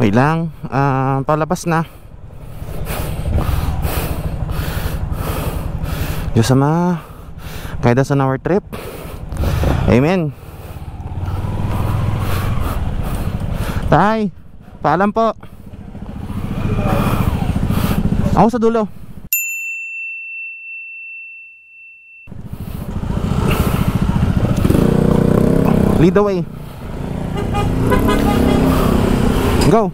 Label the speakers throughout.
Speaker 1: Wait lang, palabas na. Diyos Ama, guide us on our trip. Amen. Tay, paalam po. Ako sa dulo. Lead the way. Go.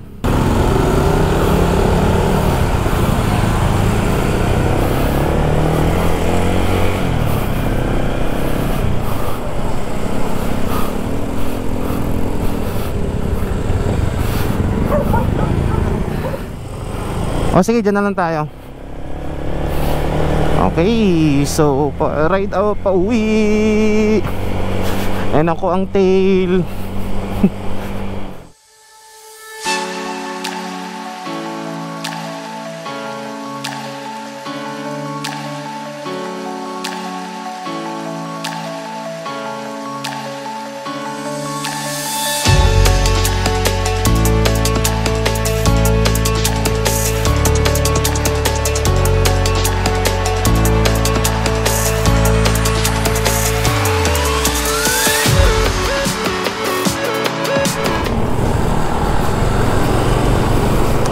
Speaker 1: O sige, dyan na lang tayo. Okay, so ride out pa uwi. And ako ang tail.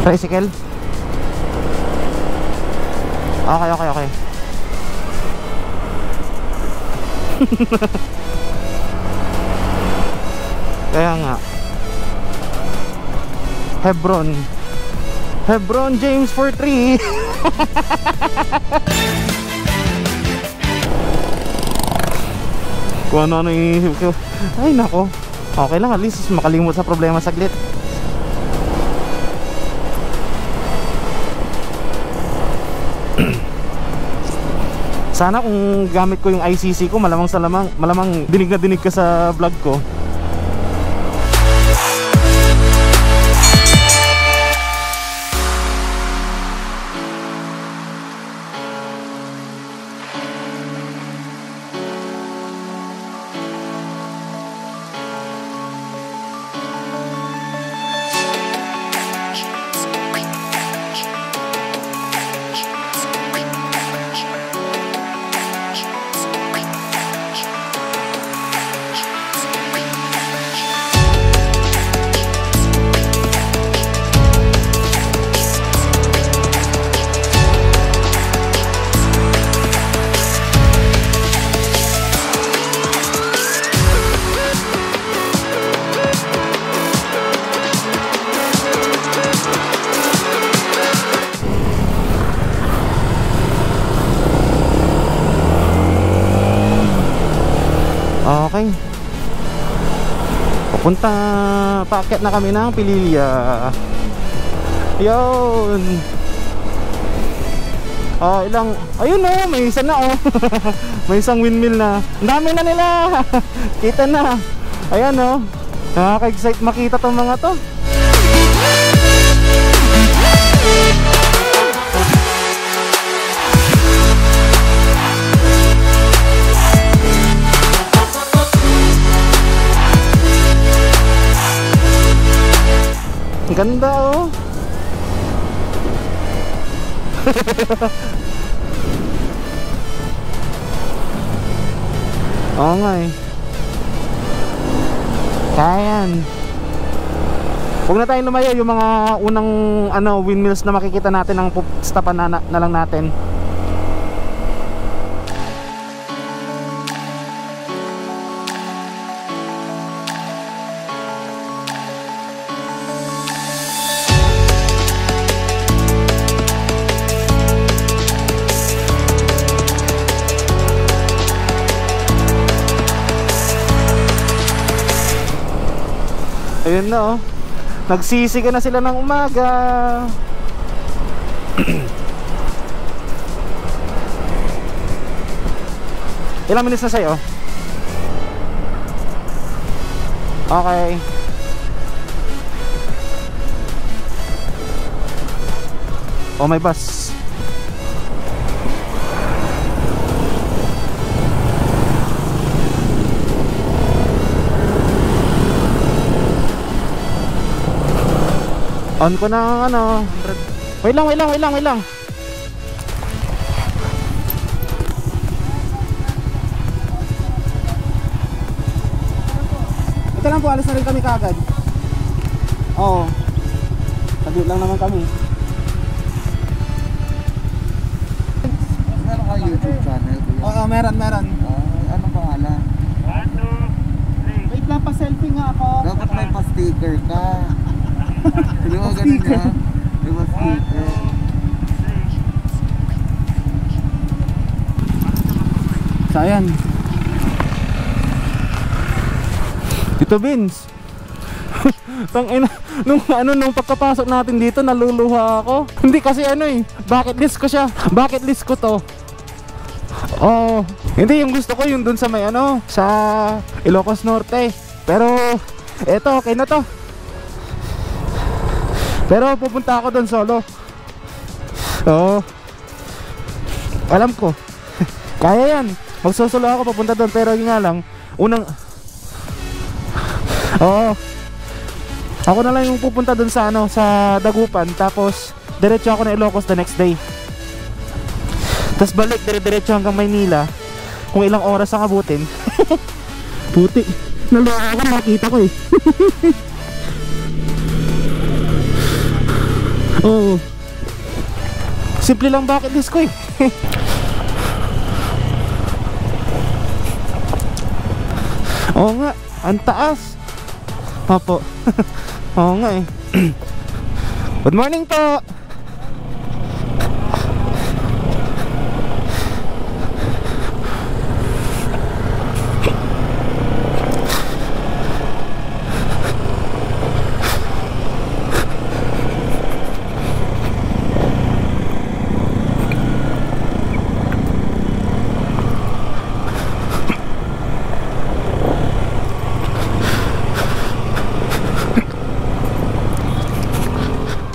Speaker 1: Tricycle? Okay. Kaya nga. Hebron James for 3. Kung ano iisip ko. Ay nako. Okay lang, at least makalimot sa problema saglit. Sana kung gamit ko yung ICC ko, malamang dinig na dinig ka sa vlog ko. Okay. Paakyat na kami ng Pililya. Yun. Ayun o, may isa na o. May isang windmill na. Ang dami na nila. Kita na. Ayan o. Nakaka-excite makita tong mga to. Ang ganda oh. Oo nga eh. Kaya yan. Huwag na tayong lumayo. Yung mga unang windmills na makikita natin, ang stopan na lang natin. Ayun na oh. Nagsisika na sila ng umaga. Ilang minutes na sa'yo? Okay. Oh, may bus. On ko na ano. Wait lang. Ito lang po, alis na rin kami kagad. Oo. Saglit lang naman kami.
Speaker 2: Meron ka YouTube channel, kuya?
Speaker 1: Oo, meron.
Speaker 2: Anong pangalan?
Speaker 1: Wait lang, pa-selfie nga ako.
Speaker 2: Dapat may pa-sticker ka. Hindi mo ganun niya? May pa-sticker.
Speaker 1: So ayan. Dito Vince. Nung pagkapasok natin dito naluluha ako. Hindi kasi bucket list ko siya. Bucket list ko to. Oh, hindi yung gusto ko yung dun sa may sa Ilocos Norte. Pero eto okay na to. Pero pupunta ako dun solo. Oo. Alam ko. Kaya yan. Magsusulo ako papunta dun, pero yun nga lang Oo. Ako na lang yung pupunta dun sa sa Dagupan, tapos diretso ako na Ilocos the next day. Tapos balik diretso hanggang Maynila. Kung ilang oras ang abutin. Puti. Naloko ako, nakita ko eh. Oo. Simple lang bucket list ko eh. Oo nga, ang taas. Opo. Oo nga eh. Good morning po.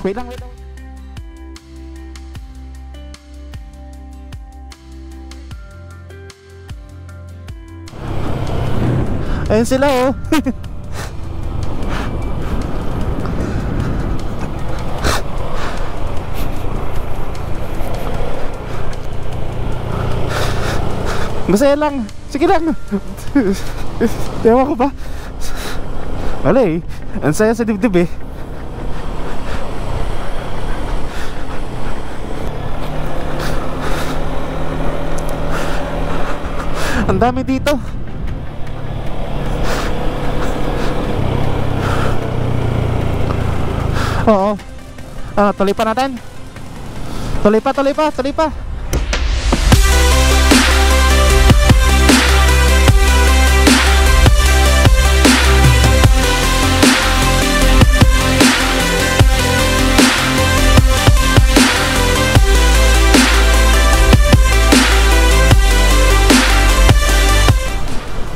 Speaker 1: Wait lang. Ayun sila oh. Masaya lang. Sige lang. Ewan ko ba. Wala eh. Ang saya sa dibdib eh. Ang dami dito. Oo. Tuloy pa natin. Tuloy pa.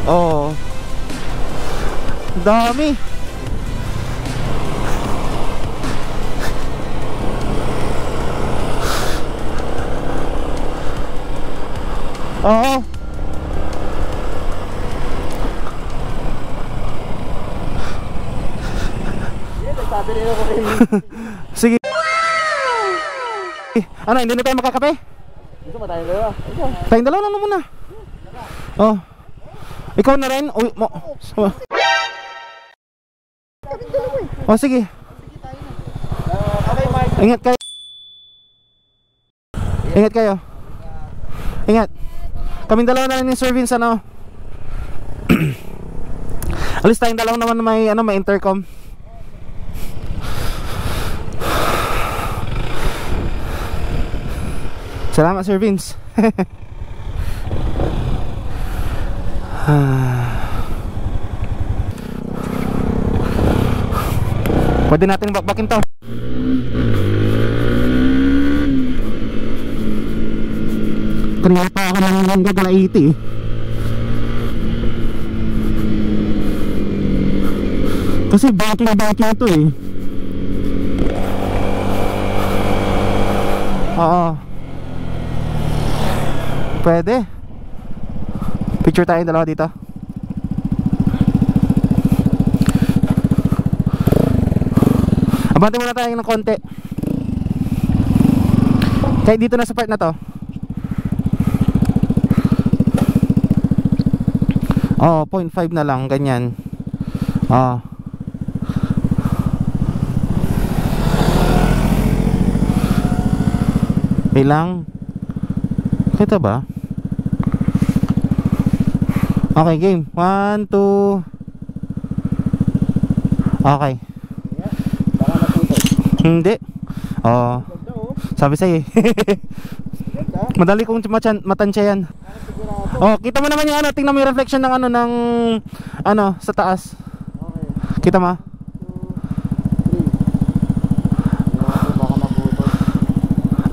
Speaker 1: Oh. Dami. Oo. Sige. Ano, hindi na tayo makakape?
Speaker 2: Gusto mo tayong dalawa?
Speaker 1: Tayong dalawa lang muna. Oh. Ikaw na rin? Uy, mo. Oh, sige. Ingat kayo. Ingat. Kaming dalawa na rin yung service Alis tayong dalawa naman may intercom. Salamat Sir Vince. Pwede natin bakbakin to. Kanina pa ako nang gagalaiti eh. Kasi baking to eh. Oo. Pwede. Picture tayong dalawa dito. Abante muna tayo ng konti. Kahit dito na sa part na to. Oh, 0.5 na lang, ganyan. Oh. Ilang? Kita ba? Okay, game. 1, 2. Okay.
Speaker 2: Baka naputol.
Speaker 1: Hindi. Oh. Sabi sa'yo eh. Madali kong matansya yan. Oh, kita mo naman yung ano, tingnan mo yung reflection ng ano, ng ano, sa taas.
Speaker 2: Okay.
Speaker 1: Kita mo?
Speaker 2: 2, 3. Baka naputol.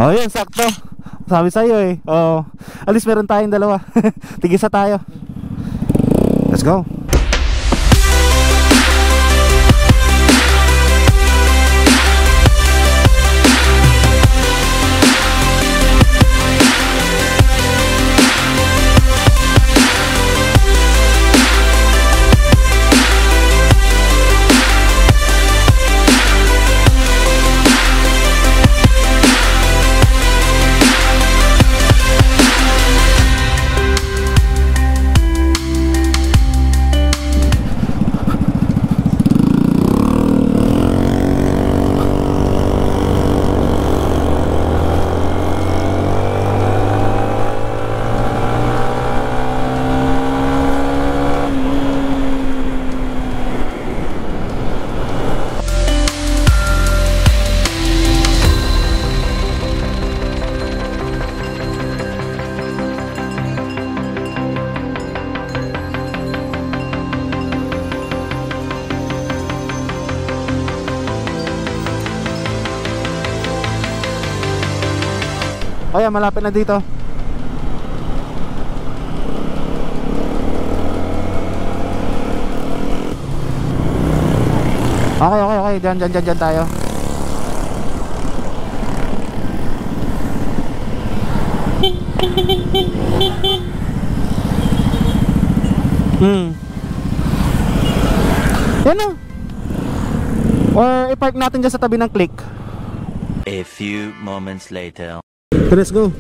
Speaker 1: Oh, yun, sakto. Sabi sa'yo eh. Oh, at least meron tayong dalawa. Tigisa tayo. Let's go. O yan, malapit na dito. Okay. Diyan tayo. Yan o. Or i-park natin dyan sa tabi ng click.
Speaker 3: A few moments later.
Speaker 1: Let's go.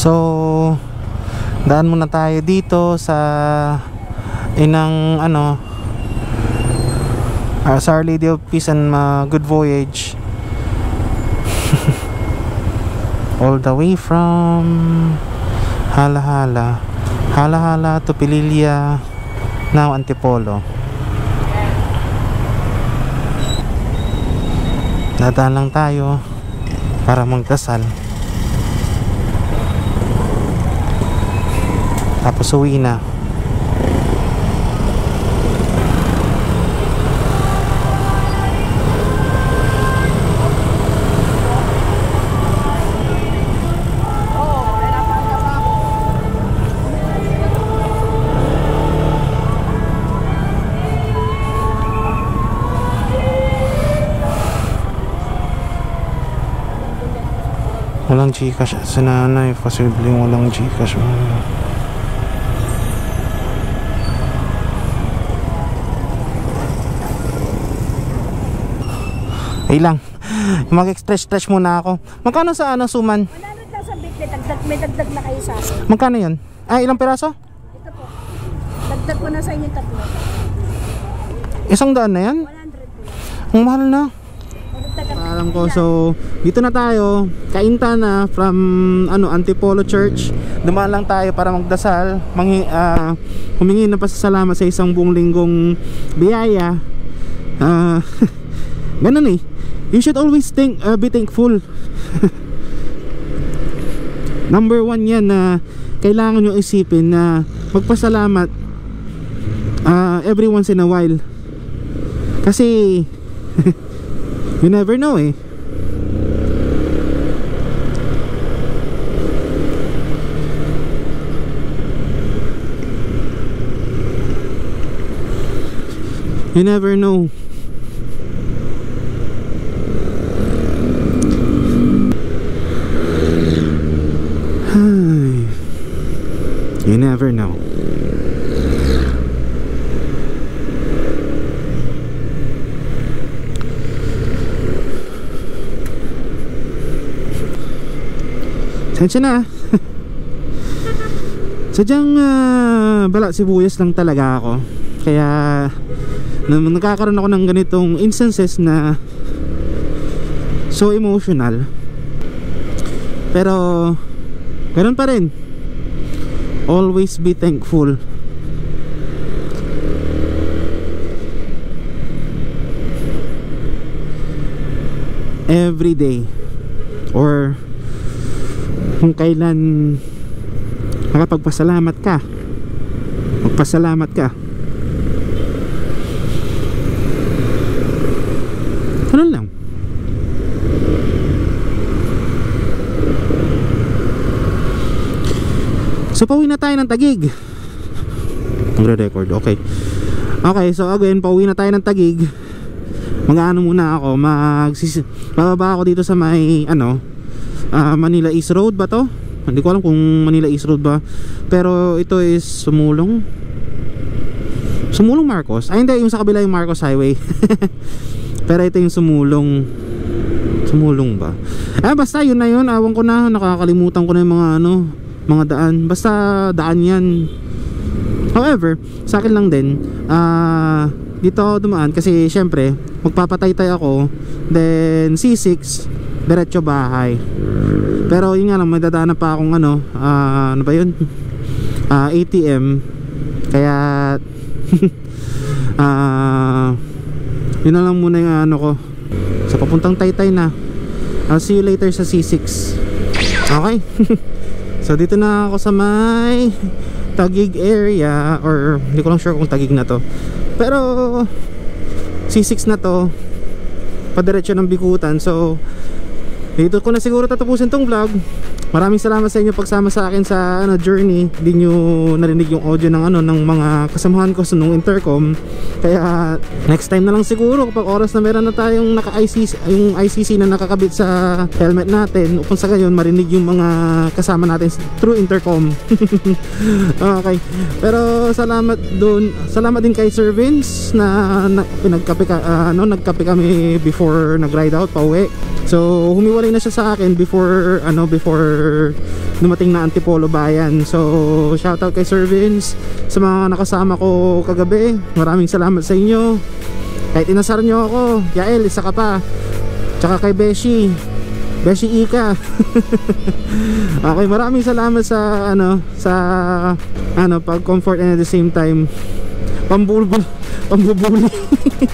Speaker 1: So, daan muna tayo dito sa inang ano, sa Our Lady of Peace and Good Voyage. All the way from Hala to Pililla, now Antipolo. Dadaan lang tayo para magdasal. Tapos uwi na. Walang Gcash sa nanay. Posibleng walang Gcash. Lang. Mag-stretch muna ako. Magkano sa ano, suman?
Speaker 4: 100 lang sa bit. May dagdag na kayo sa akin.
Speaker 1: Magkano yun? Ay, ilang piraso?
Speaker 4: Ito po. Dagdag ko na sa inyo tatlo.
Speaker 1: 100 na yan?
Speaker 4: 100 po lang.
Speaker 1: Ang mahal na.
Speaker 4: Dagdag
Speaker 1: Alam ko, so dito na tayo. Kainta na from ano, Antipolo Church. Dumaan lang tayo para magdasal, humingi ng pasasalamat sa isang buong linggong biyaya. Ganun eh. You should always be thankful. Number 1 yan na kailangan nyo isipin na magpasalamat every once in a while. Kasi you never know eh. You never know. You never know. Sensya na. Sadyang balat sibuyas lang talaga ako. Kaya nagkakaroon ako ng ganitong instances na so emotional. Pero ganun pa rin. Always be thankful. Every day. Or kung kailan makapagpasalamat ka, magpasalamat ka. Ganun lang. So pauwi na tayo ng Taguig. Nagre-record, okay. Okay, so again, pauwi na tayo ng Taguig. Mag-ano muna ako, bababa ako dito sa may Manila East Road ba to? Hindi ko alam kung Manila East Road ba. Pero ito is Sumulong Marcos. Ay hindi, yung sa kabila yung Marcos Highway. Pero ito yung Sumulong ba? Basta yun na yun. Awan ko na, nakakalimutan ko na yung mga daan. Basta daan yan. However, sa akin lang din, dito ako dumaan kasi syempre magpapatay-tay ako, then C6 diretso bahay. Pero yun nga lang, may dadaanan pa akong ano ba yun, ATM. Kaya yun na lang muna yung ano ko sa papuntang Taytay na. I'll see you later sa C6. Okay. So dito na ako sa may Taguig area, or hindi ko lang sure kung Taguig na to, pero C6 na to, padiretso ng Bikutan. So dito ko na siguro tatapusin tong vlog. Maraming salamat sa inyo pagsama sa akin sa journey. Hindi nyo narinig yung audio ng ng mga kasamahan ko sa nung intercom. Kaya next time na lang siguro kapag oras na meron na tayong yung ICC na nakakabit sa helmet natin, upang sa gayon marinig yung mga kasama natin through intercom. Okay. Pero salamat din kay Sir Vince na nagkape kami before nag-ride out pauwi. So humiwalay na siya sa akin before dumating na Antipolo Bayan. So shoutout kay Sir Vince, sa mga nakasama ko kagabi. Maraming salamat sa inyo. Kahit inasar nyo ako, Yael, isa ka pa. Tsaka kay Beshi Ika. Okay, maraming salamat sa pag comfort and at the same time pambubuli.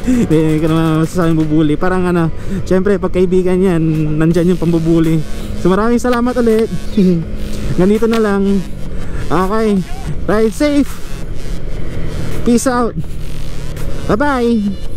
Speaker 1: Hindi ka naman masasabing bubuli. Parang syempre pag kaibigan yan, nandyan yung pambubuli. So maraming salamat ulit. Ganito na lang. Okay, ride safe. Peace out. Bye bye.